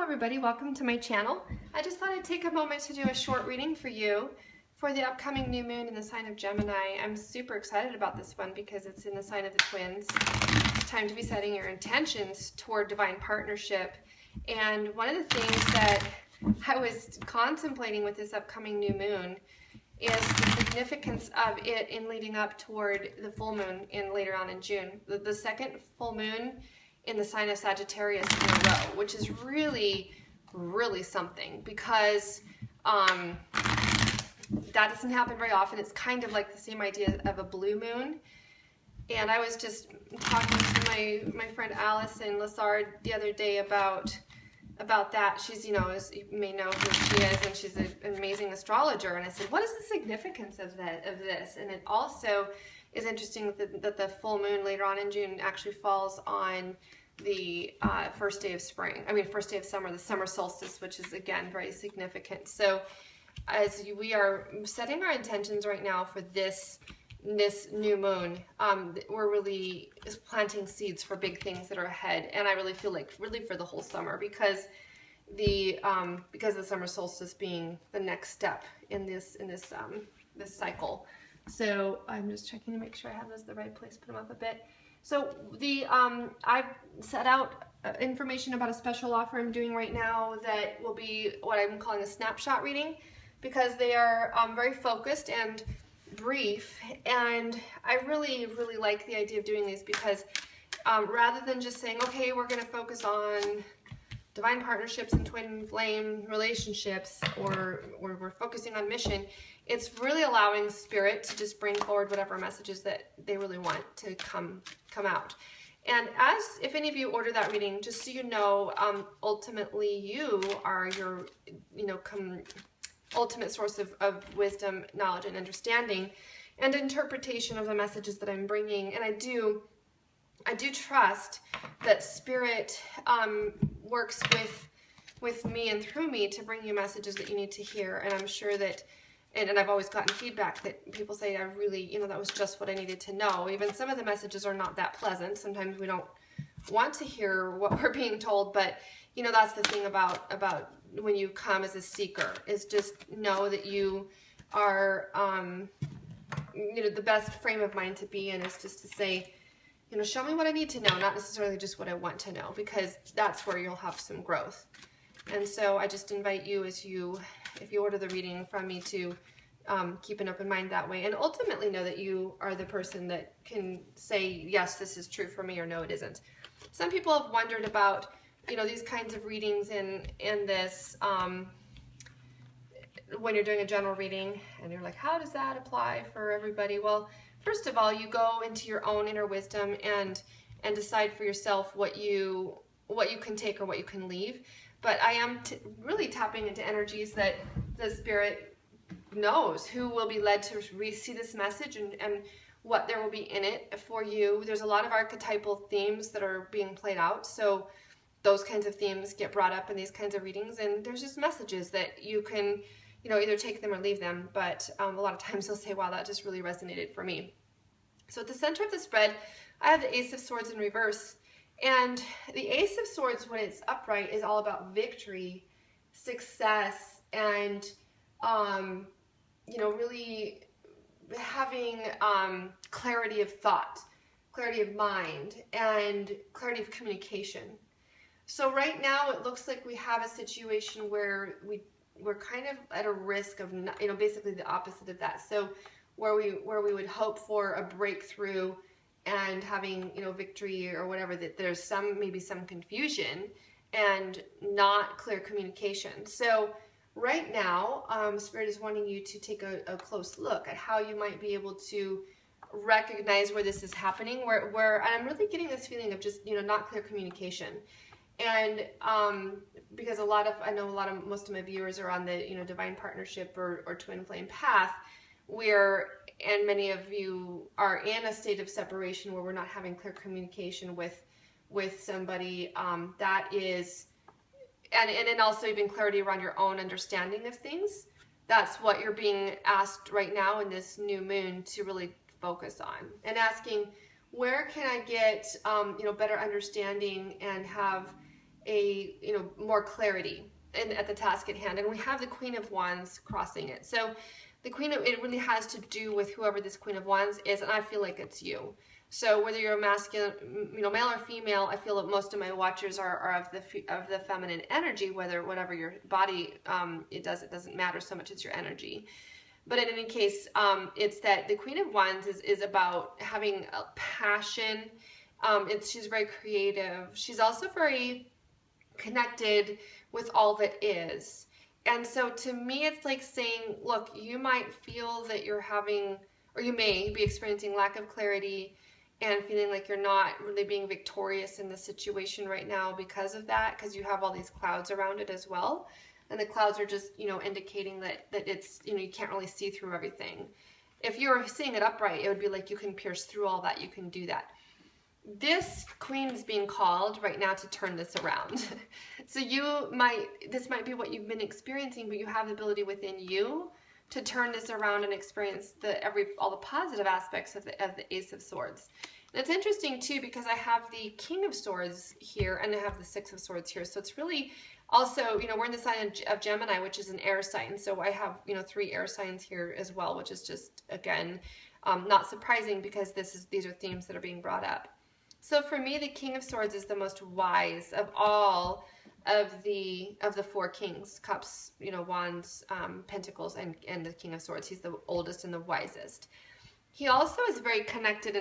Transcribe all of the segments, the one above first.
everybody, welcome to my channel. I just thought I'd take a moment to do a short reading for you for the upcoming new moon in the sign of Gemini. I'm super excited about this one because it's in the sign of the twins. It's time to be setting your intentions toward divine partnership. And one of the things that I was contemplating with this upcoming new moon is the significance of it in leading up toward the full moon later on in June. The second full moon in the sign of Sagittarius in a row, which is really, really something because that doesn't happen very often. It's kind of like the same idea of a blue moon. And I was just talking to my friend Allison Lassard the other day about that. She's, as you may know who she is, and she's an amazing astrologer. And I said, what is the significance of this? And it also is interesting that the full moon later on in June actually falls on the first day of summer, the summer solstice, which is again very significant. So as we are setting our intentions right now for this new moon, we're really planting seeds for big things that are ahead. And I really feel like really for the whole summer because the summer solstice being the next step in this cycle. So I'm just checking to make sure I have those in the right place, put them up a bit. So I've set out information about a special offer I'm doing right now that will be what I'm calling a snapshot reading because they are very focused and brief, and I really, really like the idea of doing these because rather than just saying, okay, we're going to focus on divine partnerships and twin flame relationships, or we're focusing on mission, it's really allowing spirit to just bring forward whatever messages that they really want to come out. And if any of you order that reading, just so you know, ultimately you are your, ultimate source of wisdom, knowledge, and understanding, and interpretation of the messages that I'm bringing. And I do trust that spirit works with me and through me to bring you messages that you need to hear. And I'm sure that, and I've always gotten feedback that people say, I really, that was just what I needed to know. Even some of the messages are not that pleasant. Sometimes we don't want to hear what we're being told, but that's the thing about when you come as a seeker, is just know that you are, the best frame of mind to be in is just to say, show me what I need to know, not necessarily just what I want to know, because that's where you'll have some growth. And so I just invite you, if you order the reading from me, to keep an open mind that way, and ultimately know that you are the person that can say, yes, this is true for me, or no, it isn't. Some people have wondered about, these kinds of readings in this, when you're doing a general reading, and you're like, how does that apply for everybody? Well, first of all, you go into your own inner wisdom and decide for yourself what you can take or what you can leave. But I am really tapping into energies that the spirit knows who will be led to see this message and what there will be in it for you. There's a lot of archetypal themes that are being played out, so those kinds of themes get brought up in these kinds of readings, and there's just messages that you can either take them or leave them, but a lot of times they'll say, wow, that just really resonated for me. So at the center of the spread, I have the Ace of Swords in reverse, and the Ace of Swords, when it's upright, is all about victory, success, and really having clarity of thought, clarity of mind, and clarity of communication. So right now it looks like we have a situation where we're kind of at a risk of, basically the opposite of that. So where we would hope for a breakthrough and having, victory or whatever, that there's maybe some confusion and not clear communication. So right now, Spirit is wanting you to take a close look at how you might be able to recognize where this is happening, where I'm really getting this feeling of just, not clear communication. And because most of my viewers are on the divine partnership or twin flame path, and many of you are in a state of separation where we're not having clear communication with somebody. That is, and also even clarity around your own understanding of things. That's what you're being asked right now in this new moon to really focus on, and asking, where can I get better understanding and have more clarity at the task at hand. And we have the Queen of Wands crossing it. So the it really has to do with whoever this Queen of Wands is, and I feel like it's you. So whether you're a masculine, male or female, I feel that most of my watchers are of the feminine energy. Whatever your body it doesn't matter so much. It's your energy. But in any case, it's that the Queen of Wands is about having a passion. She's very creative. She's also very connected with all that is. And so to me, it's like saying, look, you might feel that you're having, or you may be experiencing lack of clarity and feeling like you're not really being victorious in the situation right now because of that, because you have all these clouds around it as well. And the clouds are just, indicating that it's, you can't really see through everything. If you're seeing it upright, it would be like you can pierce through all that. You can do that. This queen is being called right now to turn this around. So this might be what you've been experiencing, but you have the ability within you to turn this around and experience all the positive aspects of the Ace of Swords. And it's interesting too, because I have the King of Swords here and I have the Six of Swords here. So it's really also, we're in the sign of Gemini, which is an air sign. So I have, 3 air signs here as well, which is just, again, not surprising because these are themes that are being brought up. So for me, the King of Swords is the most wise of all of the 4 kings, cups, wands, pentacles, and the King of Swords. He's the oldest and the wisest. He also is very connected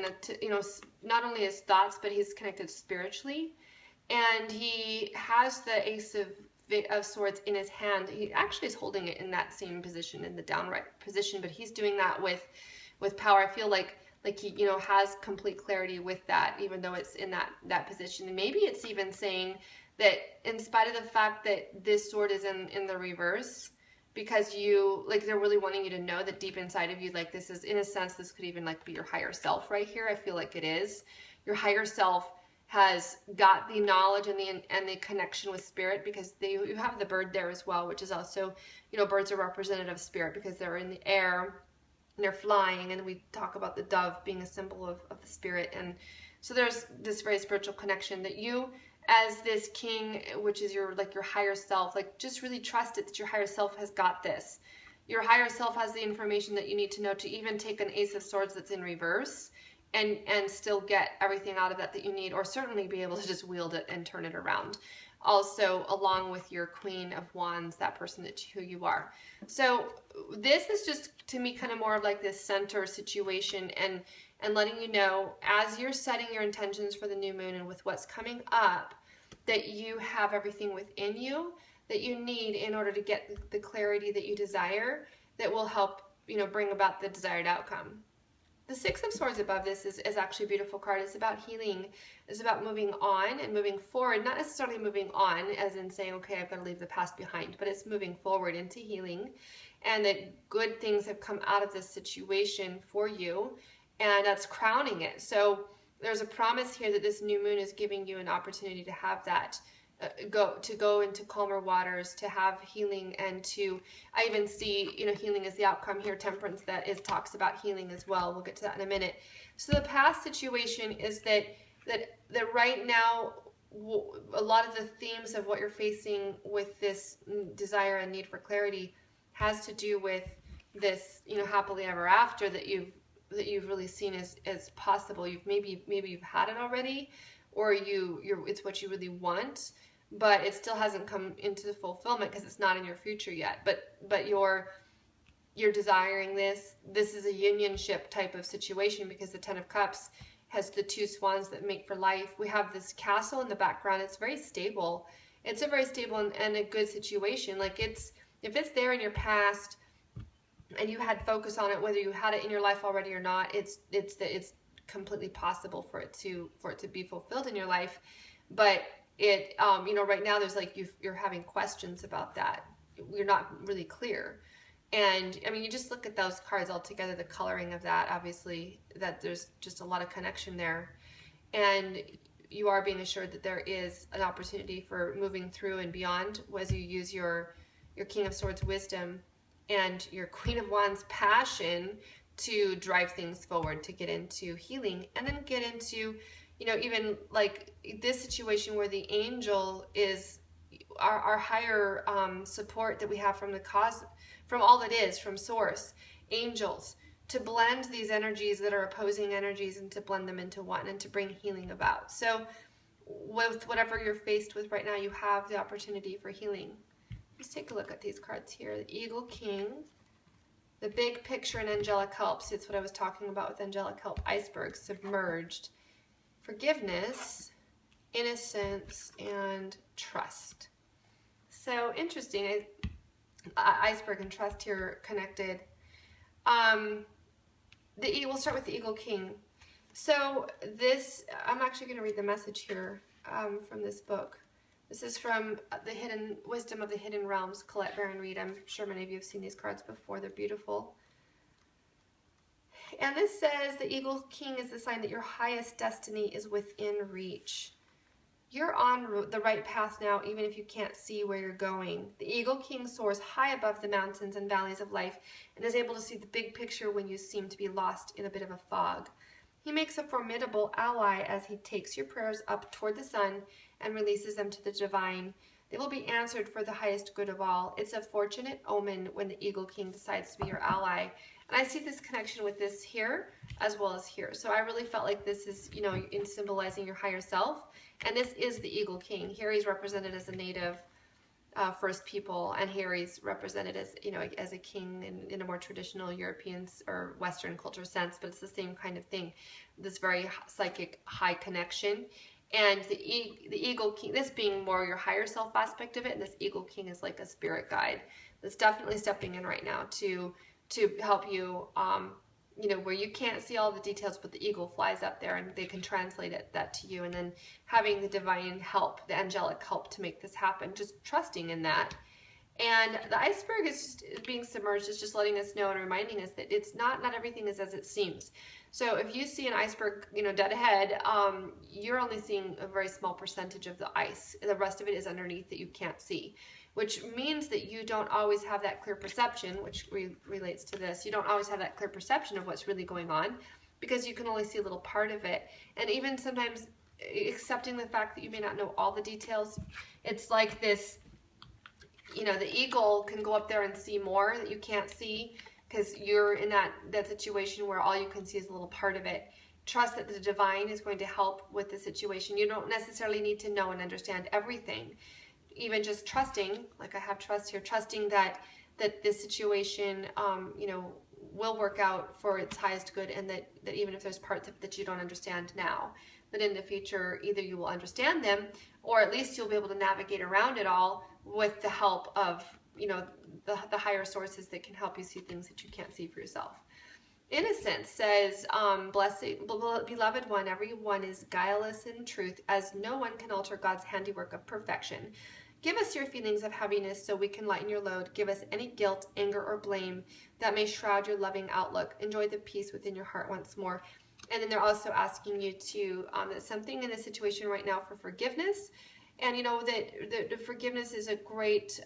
not only his thoughts, but he's connected spiritually. And he has the Ace of Swords in his hand. He actually is holding it in that same position, in the downright position, but he's doing that with power. I feel like he, has complete clarity with that, even though it's in that position. And maybe it's even saying that in spite of the fact that this sword is in the reverse, because they're really wanting you to know that deep inside of you, this is, in a sense, this could even be your higher self right here. I feel like it is. Your higher self has got the knowledge and the connection with spirit, because you have the bird there as well, which is also, birds are representative of spirit because they're in the air. And they're flying, and we talk about the dove being a symbol of the spirit. And so there's this very spiritual connection that you, as this king, which is your higher self, just really trust it, that your higher self has got this. Your higher self has the information that you need to know to even take an Ace of Swords that's in reverse and still get everything out of that you need, or certainly be able to just wield it and turn it around. Also, along with your Queen of Wands, that person who you are. So this is just, to me, kind of more of this center situation, and letting you know, as you're setting your intentions for the new moon and with what's coming up, that you have everything within you that you need in order to get the clarity that you desire, that will help, bring about the desired outcome. The Six of Swords above this is actually a beautiful card. It's about healing. It's about moving on and moving forward. Not necessarily moving on as in saying, okay, I've got to leave the past behind, but it's moving forward into healing, and that good things have come out of this situation for you, and that's crowning it. So there's a promise here that this new moon is giving you an opportunity to have that, go into calmer waters, to have healing, and I even see, healing is the outcome here. Temperance, talks about healing as well. We'll get to that in a minute. So the past situation is that right now, a lot of the themes of what you're facing with this desire and need for clarity has to do with this, happily ever after that you've really seen as possible. Maybe you've had it already, or it's what you really want, but it still hasn't come into the fulfillment because it's not in your future yet. But you're desiring this. This is a unionship type of situation, because the Ten of Cups has the 2 swans that make for life. We have this castle in the background. It's very stable. It's a very stable and a good situation. If it's there in your past and you had focus on it, whether you had it in your life already or not, it's completely possible for it to be fulfilled in your life. But it, right now there's you're having questions about that. You're not really clear. And I mean, you just look at those cards all together, the coloring of that, obviously, that there's just a lot of connection there. And you are being assured that there is an opportunity for moving through and beyond as you use your King of Swords wisdom and your Queen of Wands passion to drive things forward, to get into healing, and then get into, you know, even like this situation where the angel is our higher support that we have from the cause, from all that is, from source, angels, to blend these energies that are opposing energies and to blend them into one and to bring healing about. So with whatever you're faced with right now, you have the opportunity for healing. Let's take a look at these cards here. The Eagle King, the big picture in angelic help. See, it's what I was talking about with angelic help. Iceberg, submerged, forgiveness, innocence, and trust. So interesting. Iceberg and trust here connected. We'll start with the Eagle King. So this, I'm actually going to read the message here from this book. This is from the Hidden Wisdom of the Hidden Realms, Colette Baron Reid. I'm sure many of you have seen these cards before. They're beautiful. And this says the Eagle King is the sign that your highest destiny is within reach. You're on the right path now, even if you can't see where you're going. The Eagle King soars high above the mountains and valleys of life and is able to see the big picture when you seem to be lost in a bit of a fog. He makes a formidable ally as he takes your prayers up toward the sun and releases them to the divine. They will be answered for the highest good of all. It's a fortunate omen when the Eagle King decides to be your ally. And I see this connection with this here as well as here. So I really felt like this is, you know, in symbolizing your higher self. And this is the Eagle King. Here he's represented as a native First People, and here he's represented as, you know, as a king in a more traditional European or Western culture sense, but it's the same kind of thing. This very psychic high connection. And the Eagle King, this being more your higher self aspect of it, and this Eagle King is like a spirit guide that's definitely stepping in right now to help you, you know, where you can't see all the details, but the eagle flies up there and they can translate that to you. And then having the divine help, the angelic help to make this happen, just trusting in that. And the iceberg is just being submerged, is just letting us know and reminding us that it's not everything is as it seems. So if you see an iceberg, you know, dead ahead, you're only seeing a very small percentage of the ice. The rest of it is underneath that you can't see, which means that you don't always have that clear perception, which relates to this. You don't always have that clear perception of what's really going on because you can only see a little part of it. And even sometimes accepting the fact that you may not know all the details, it's like this, you know, the eagle can go up there and see more that you can't see because you're in that situation where all you can see is a little part of it. Trust that the divine is going to help with the situation. You don't necessarily need to know and understand everything. Even just trusting, like I have trust here, trusting that this situation, you know, will work out for its highest good, and that even if there's parts of it that you don't understand now, that in the future either you will understand them, or at least you'll be able to navigate around it all with the help of, you know, the higher sources that can help you see things that you can't see for yourself. Innocence says, blessed, beloved one, everyone is guileless in truth, as no one can alter God's handiwork of perfection. Give us your feelings of heaviness so we can lighten your load. Give us any guilt, anger, or blame that may shroud your loving outlook. Enjoy the peace within your heart once more. And then they're also asking you to, that something in the situation right now for forgiveness. And you know that the forgiveness is a great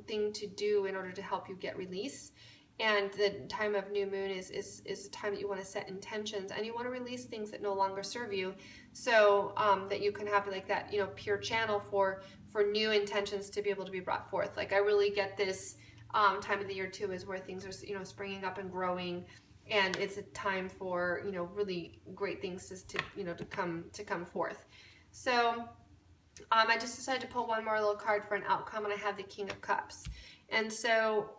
thing to do in order to help you get release. And the time of new moon is a time that you want to set intentions and you want to release things that no longer serve you, so that you can have like that, you know, pure channel for new intentions to be able to be brought forth. Like I really get this time of the year too, is where things are, you know, springing up and growing, and it's a time for, you know, really great things to come forth. So I just decided to pull one more little card for an outcome, and I have the King of Cups. And so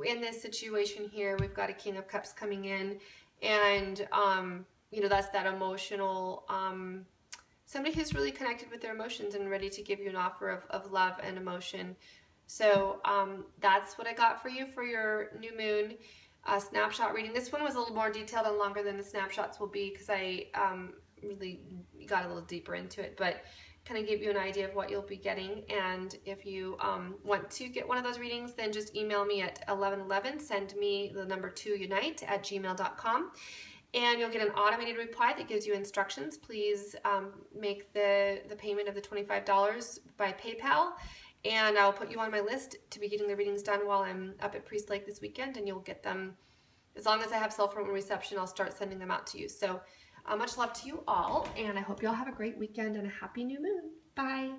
in this situation here, we've got a King of Cups coming in, and, you know, that's that emotional, somebody who's really connected with their emotions and ready to give you an offer of love and emotion. So that's what I got for you for your new moon snapshot reading. This one was a little more detailed and longer than the snapshots will be because I really got a little deeper into it, but kind of give you an idea of what you'll be getting. And if you want to get one of those readings, then just email me at 1111, send me the number 2unite@gmail.com, and you'll get an automated reply that gives you instructions. Please make the payment of the $25 by PayPal, and I'll put you on my list to be getting the readings done while I'm up at Priest Lake this weekend, and you'll get them as long as I have cell phone reception. I'll start sending them out to you. So Much love to you all, and I hope you all have a great weekend and a happy new moon. Bye.